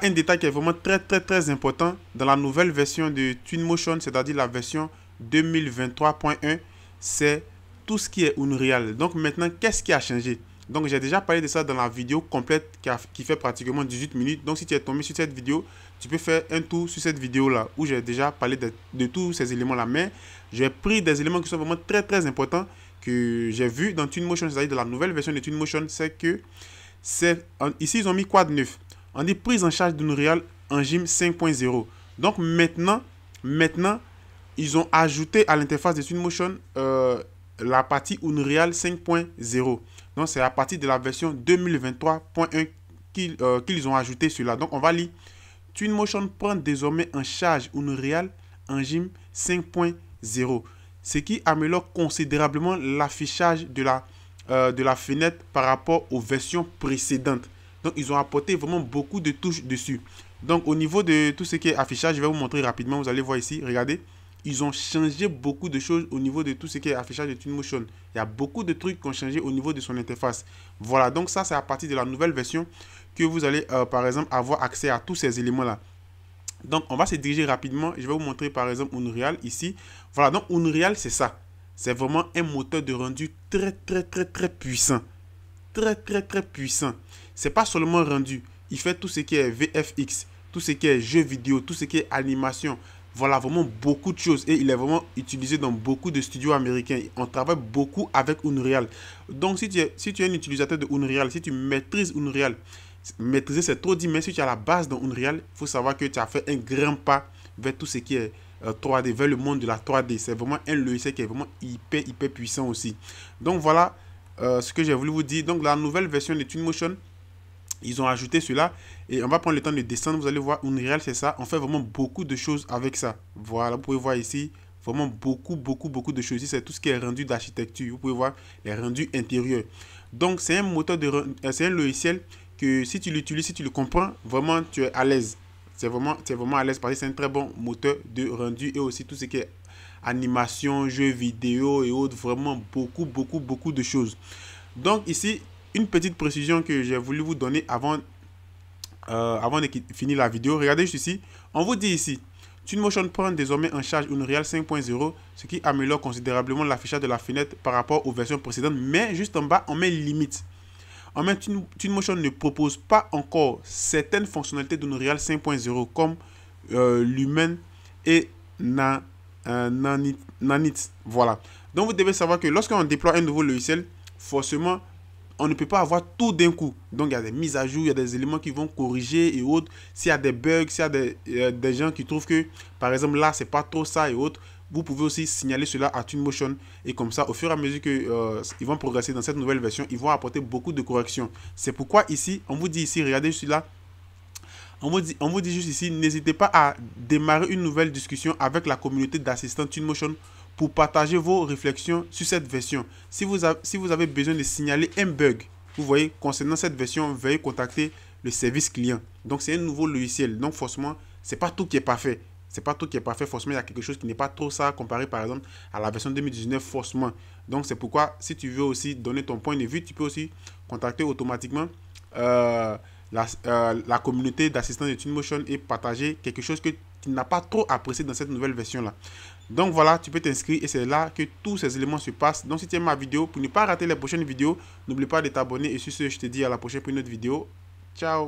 Un détail qui est vraiment très important dans la nouvelle version de Twinmotion, c'est-à-dire la version 2023.1, c'est tout ce qui est Unreal. Donc maintenant, qu'est-ce qui a changé? Donc j'ai déjà parlé de ça dans la vidéo complète qui fait pratiquement 18 minutes. Donc si tu es tombé sur cette vidéo, tu peux faire un tour sur cette vidéo-là où j'ai déjà parlé de tous ces éléments-là. Mais j'ai pris des éléments qui sont vraiment très importants que j'ai vu dans Twinmotion, c'est-à-dire de la nouvelle version de Twinmotion, c'est que ici ils ont mis quoi de neuf? On dit prise en charge d'Unreal Engine 5.0. Donc maintenant, ils ont ajouté à l'interface de Twinmotion la partie Unreal 5.0. Donc c'est à partir de la version 2023.1 qu'ils ont ajouté cela. Donc on va lire. Twinmotion prend désormais en charge Unreal Engine 5.0, ce qui améliore considérablement l'affichage de la fenêtre par rapport aux versions précédentes. Donc, ils ont apporté vraiment beaucoup de touches dessus. Donc, au niveau de tout ce qui est affichage, je vais vous montrer rapidement. Vous allez voir ici, regardez. Ils ont changé beaucoup de choses au niveau de tout ce qui est affichage de Twinmotion. Il y a beaucoup de trucs qui ont changé au niveau de son interface. Voilà, donc ça, c'est à partir de la nouvelle version que vous allez, par exemple, avoir accès à tous ces éléments-là. Donc, on va se diriger rapidement. Je vais vous montrer, par exemple, Unreal ici. Voilà, donc Unreal, c'est ça. C'est vraiment un moteur de rendu très puissant. Très puissant. C'est pas seulement rendu. Il fait tout ce qui est VFX, tout ce qui est jeux vidéo, tout ce qui est animation. Voilà, vraiment beaucoup de choses. Et il est vraiment utilisé dans beaucoup de studios américains. On travaille beaucoup avec Unreal. Donc, si tu es un utilisateur de Unreal, si tu maîtrises Unreal, maîtriser c'est trop dit, mais si tu as la base dans Unreal, il faut savoir que tu as fait un grand pas vers tout ce qui est 3D, vers le monde de la 3D. C'est vraiment un logiciel qui est vraiment hyper puissant aussi. Donc, voilà ce que j'ai voulu vous dire. Donc, la nouvelle version de Twinmotion, ils ont ajouté cela et on va prendre le temps de descendre. Vous allez voir, Unreal, c'est ça. On fait vraiment beaucoup de choses avec ça. Voilà, vous pouvez voir ici, vraiment beaucoup de choses. Ici, c'est tout ce qui est rendu d'architecture. Vous pouvez voir les rendus intérieurs. Donc, c'est un moteur c'est un logiciel que si tu l'utilises, si tu le comprends, vraiment, tu es à l'aise. C'est vraiment à l'aise parce que c'est un très bon moteur de rendu et aussi tout ce qui est animation, jeux vidéo et autres. Vraiment beaucoup de choses. Donc, ici, une petite précision que j'ai voulu vous donner avant de finir la vidéo. Regardez juste ici. On vous dit ici, Twinmotion prend désormais en charge Unreal 5.0, ce qui améliore considérablement l'affichage de la fenêtre par rapport aux versions précédentes. Mais juste en bas, on met limite. Twinmotion ne propose pas encore certaines fonctionnalités d'Unreal 5.0 comme Lumen et Nanit. Voilà. Donc vous devez savoir que lorsqu'on déploie un nouveau logiciel, forcément, on ne peut pas avoir tout d'un coup. Donc, il y a des mises à jour, il y a des éléments qui vont corriger et autres. S'il y a des bugs, s'il y a des gens qui trouvent que, par exemple, là, c'est pas trop ça et autres, vous pouvez aussi signaler cela à Twinmotion. Et comme ça, au fur et à mesure qu'ils vont progresser dans cette nouvelle version, ils vont apporter beaucoup de corrections. C'est pourquoi ici, on vous dit ici, regardez juste là, on vous dit juste ici, n'hésitez pas à démarrer une nouvelle discussion avec la communauté d'assistants Twinmotion pour partager vos réflexions sur cette version. Si vous avez besoin de signaler un bug, vous voyez, concernant cette version, veuillez contacter le service client. Donc, c'est un nouveau logiciel. Donc, forcément, c'est pas tout qui est parfait. C'est pas tout qui est parfait. Forcément, il y a quelque chose qui n'est pas trop ça comparé, par exemple, à la version 2019, forcément. Donc, c'est pourquoi, si tu veux aussi donner ton point de vue, tu peux aussi contacter automatiquement la communauté d'assistants de Twinmotion et partager quelque chose que tu n'as pas trop apprécié dans cette nouvelle version-là. Donc voilà, tu peux t'inscrire et c'est là que tous ces éléments se passent. Donc si tu aimes ma vidéo, pour ne pas rater les prochaines vidéos, n'oublie pas de t'abonner et sur ce, je te dis à la prochaine pour une autre vidéo. Ciao!